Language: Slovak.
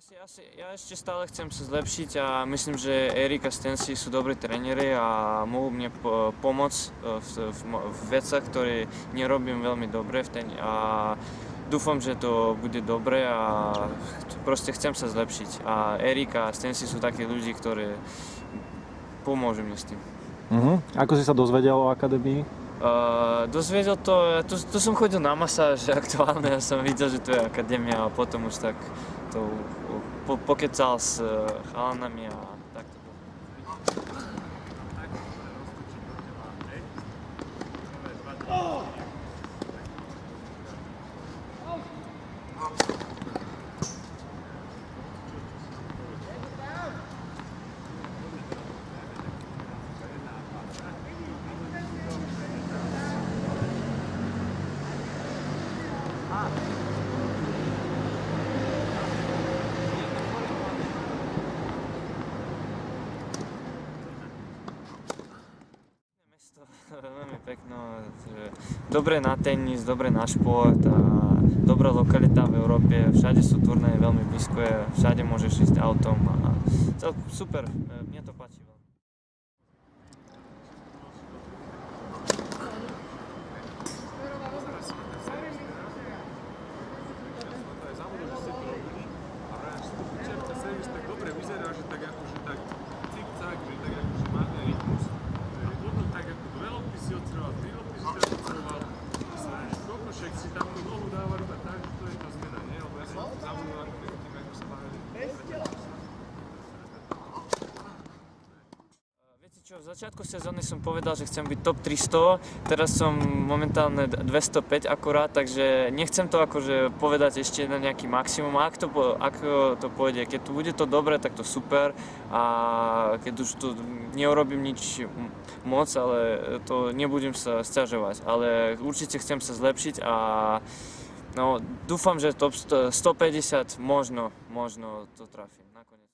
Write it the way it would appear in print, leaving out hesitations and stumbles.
Ja ešte stále chcem sa zlepšiť a myslím, že Erik a Stancy sú dobrí tréneri a mohú mne pomôcť v veciach, ktoré nerobím veľmi dobre a dúfam, že to bude dobre a proste chcem sa zlepšiť. A Erik a Stancy sú takí ľudí, ktorí pomôžu mne s tým. Ako si sa dozvedel o akadémii? Dozvedel to som chodil na masáž aktuálne a som videl, že to je akadémia a potom už tak to pokecal s chalanami a takto. Veľmi pekno, dobre na tenis, dobre na šport a dobrá lokalita v Európe, všade sú turnaje veľmi blízko, všade môžeš ísť autom a super, mne to páči veľmi. V začiatku sezóny som povedal, že chcem byť top 300, teraz som momentálne 205 akurát, takže nechcem to akože povedať ešte na nejaký maximum, ako to pôjde, keď tu bude to dobre, tak to super a keď už tu neurobím nič moc, ale to nebudem sa sťažovať, ale určite chcem sa zlepšiť a no, dúfam, že top 150 možno to trafím nakoniec.